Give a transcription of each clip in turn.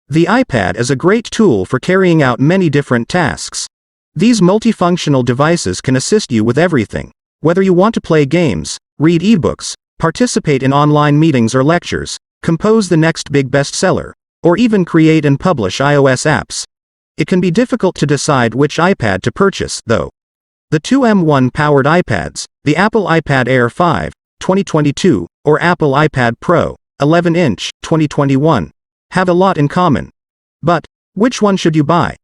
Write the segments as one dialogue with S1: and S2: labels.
S1: The iPad is a great tool for carrying out many different tasks. These multifunctional devices can assist you with everything, whether you want to play games, read ebooks, participate in online meetings or lectures, compose the next big bestseller, or even create and publish iOS apps. It can be difficult to decide which iPad to purchase, though. The two M1-powered iPads, the Apple iPad Air 5, 2022, or Apple iPad Pro, 11-inch, 2021, have a lot in common. But, which one should you buy?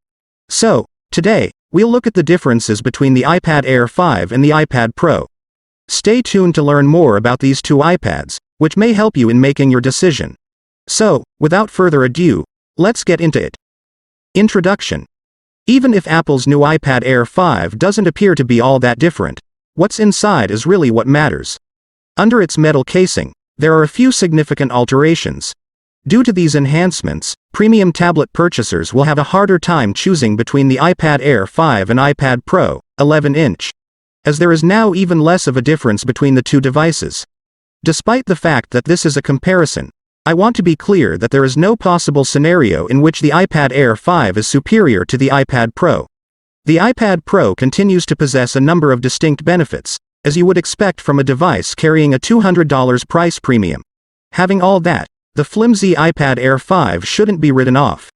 S1: So, today, we'll look at the differences between the iPad Air 5 and the iPad Pro. Stay tuned to learn more about these two iPads, which may help you in making your decision. So, without further ado, let's get into it. Introduction. Even if Apple's new iPad Air 5 doesn't appear to be all that different, what's inside is really what matters. Under its metal casing, there are a few significant alterations. Due to these enhancements, premium tablet purchasers will have a harder time choosing between the iPad Air 5 and iPad Pro, 11-inch, as there is now even less of a difference between the two devices. Despite the fact that this is a comparison, I want to be clear that there is no possible scenario in which the iPad Air 5 is superior to the iPad Pro. The iPad Pro continues to possess a number of distinct benefits, as you would expect from a device carrying a $200 price premium. Having all that, the flimsy iPad Air 5 shouldn't be written off.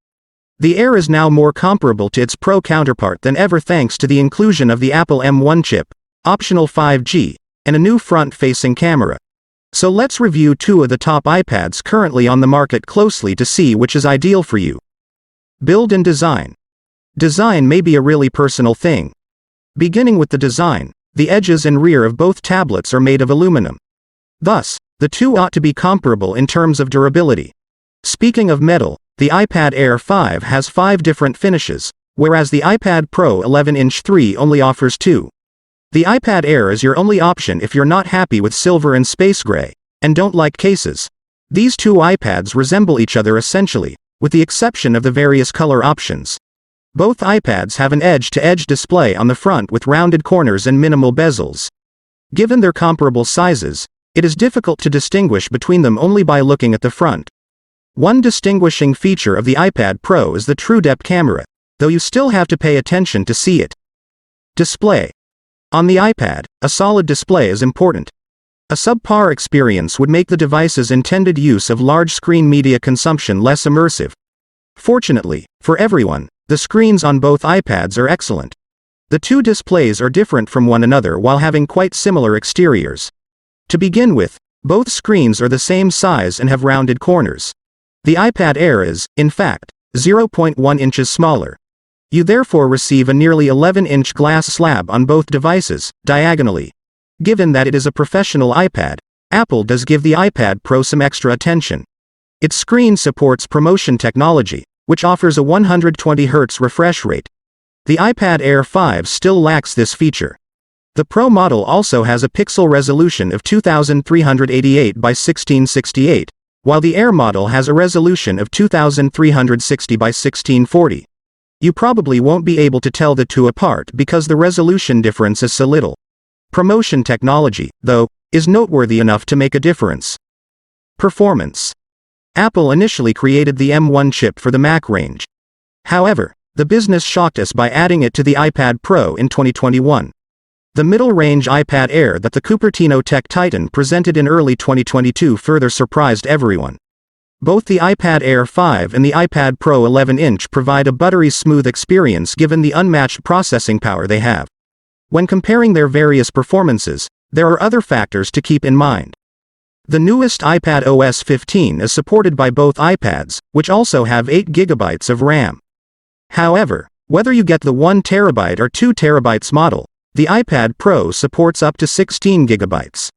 S1: The Air is now more comparable to its Pro counterpart than ever thanks to the inclusion of the Apple M1 chip, optional 5G, and a new front-facing camera. So let's review two of the top iPads currently on the market closely to see which is ideal for you. Build and design. Design may be a really personal thing. Beginning with the design, the edges and rear of both tablets are made of aluminum. Thus, the two ought to be comparable in terms of durability. Speaking of metal, the iPad Air 5 has 5 different finishes, whereas the iPad Pro 11-inch 3 only offers 2. The iPad Air is your only option if you're not happy with silver and space gray, and don't like cases. These two iPads resemble each other essentially, with the exception of the various color options. Both iPads have an edge-to-edge display on the front with rounded corners and minimal bezels. Given their comparable sizes, it is difficult to distinguish between them only by looking at the front. One distinguishing feature of the iPad Pro is the true-depth camera, though you still have to pay attention to see it. Display. On the iPad, a solid display is important. A subpar experience would make the device's intended use of large-screen media consumption less immersive. Fortunately, for everyone, the screens on both iPads are excellent. The two displays are different from one another while having quite similar exteriors. To begin with, both screens are the same size and have rounded corners. The iPad Air is, in fact, 0.1 inches smaller. You therefore receive a nearly 11-inch glass slab on both devices, diagonally. Given that it is a professional iPad, Apple does give the iPad Pro some extra attention. Its screen supports ProMotion technology, which offers a 120 Hz refresh rate. The iPad Air 5 still lacks this feature. The Pro model also has a pixel resolution of 2388 by 1668, while the Air model has a resolution of 2360 by 1640. You probably won't be able to tell the two apart because the resolution difference is so little. ProMotion technology, though, is noteworthy enough to make a difference. Performance. Apple initially created the M1 chip for the Mac range. However, the business shocked us by adding it to the iPad Pro in 2021. The middle-range iPad Air that the Cupertino tech titan presented in early 2022 further surprised everyone. Both the iPad Air 5 and the iPad Pro 11-inch provide a buttery smooth experience given the unmatched processing power they have. When comparing their various performances, there are other factors to keep in mind. The newest iPad OS 15 is supported by both iPads, which also have 8 GB of RAM. However, whether you get the 1 TB or 2 TB model, the iPad Pro supports up to 16 GB.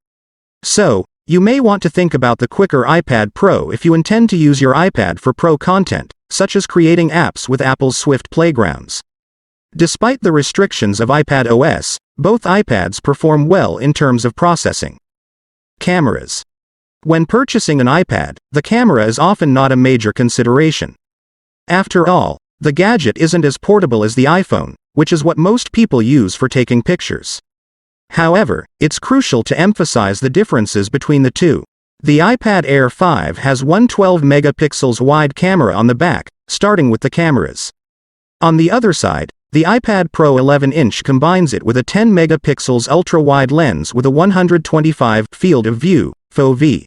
S1: So, you may want to think about the quicker iPad Pro if you intend to use your iPad for pro content, such as creating apps with Apple's Swift Playgrounds. Despite the restrictions of iPad OS, both iPads perform well in terms of processing. Cameras. When purchasing an iPad, the camera is often not a major consideration. After all, the gadget isn't as portable as the iPhone, which is what most people use for taking pictures. However, it's crucial to emphasize the differences between the two. The iPad Air 5 has one 12 megapixels wide camera on the back, starting with the cameras. On the other side, the iPad Pro 11-inch combines it with a 10 megapixels ultra-wide lens with a 125 field of view, FOV.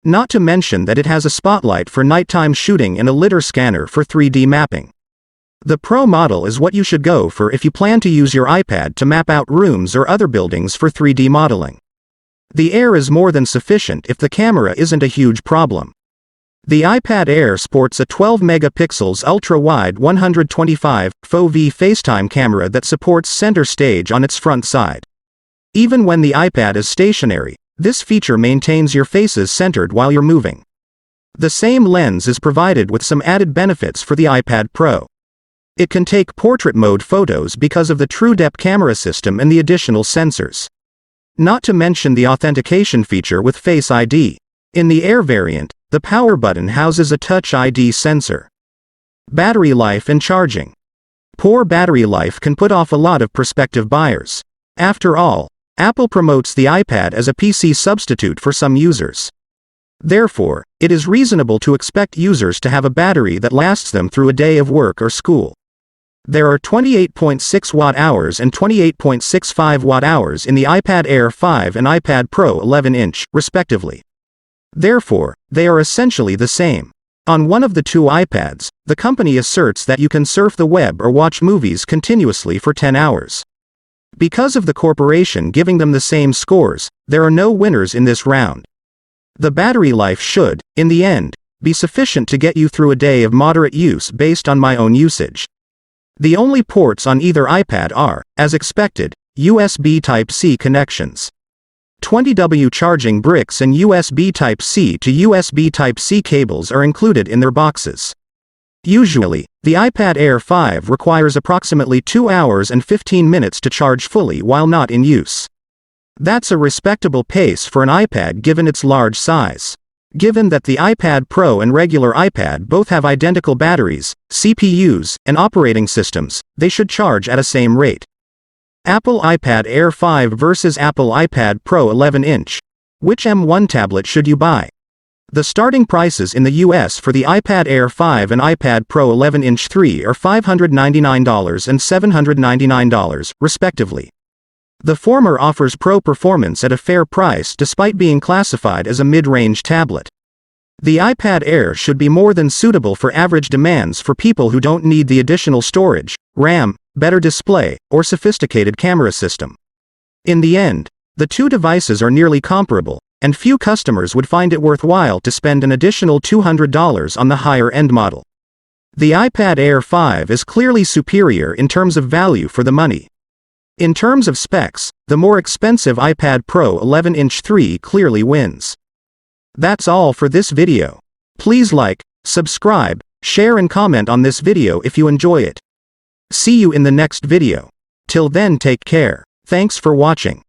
S1: Not to mention that it has a spotlight for nighttime shooting and a lidar scanner for 3D mapping. The Pro model is what you should go for if you plan to use your iPad to map out rooms or other buildings for 3D modeling. The Air is more than sufficient if the camera isn't a huge problem. The iPad Air sports a 12 megapixels ultra-wide 125 FOV FaceTime camera that supports center stage on its front side. Even when the iPad is stationary, this feature maintains your faces centered while you're moving. The same lens is provided with some added benefits for the iPad Pro. It can take portrait mode photos because of the TrueDepth camera system and the additional sensors. Not to mention the authentication feature with Face ID. In the Air variant, the power button houses a Touch ID sensor. Battery life and charging. Poor battery life can put off a lot of prospective buyers. After all, Apple promotes the iPad as a PC substitute for some users. Therefore, it is reasonable to expect users to have a battery that lasts them through a day of work or school. There are 28.6 watt-hours and 28.65 watt-hours in the iPad Air 5 and iPad Pro 11-inch, respectively. Therefore, they are essentially the same. On one of the two iPads, the company asserts that you can surf the web or watch movies continuously for 10 hours. Because of the corporation giving them the same scores, there are no winners in this round. The battery life should, in the end, be sufficient to get you through a day of moderate use based on my own usage. The only ports on either iPad are, as expected, USB Type-C connections. 20W charging bricks and USB Type-C to USB Type-C cables are included in their boxes. Usually, the iPad Air 5 requires approximately 2 hours and 15 minutes to charge fully while not in use. That's a respectable pace for an iPad given its large size. Given that the iPad Pro and regular iPad both have identical batteries, CPUs, and operating systems, they should charge at a same rate. Apple iPad Air 5 versus Apple iPad Pro 11-inch. Which M1 tablet should you buy? The starting prices in the US for the iPad Air 5 and iPad Pro 11-inch 3 are $599 and $799, respectively. The former offers pro performance at a fair price despite being classified as a mid-range tablet. The iPad Air should be more than suitable for average demands for people who don't need the additional storage, RAM, better display, or sophisticated camera system. In the end, the two devices are nearly comparable, and few customers would find it worthwhile to spend an additional $200 on the higher-end model. The iPad Air 5 is clearly superior in terms of value for the money. In terms of specs, the more expensive iPad Pro 11-inch 3 clearly wins. That's all for this video. Please like, subscribe, share and comment on this video if you enjoy it. See you in the next video. Till then, take care. Thanks for watching.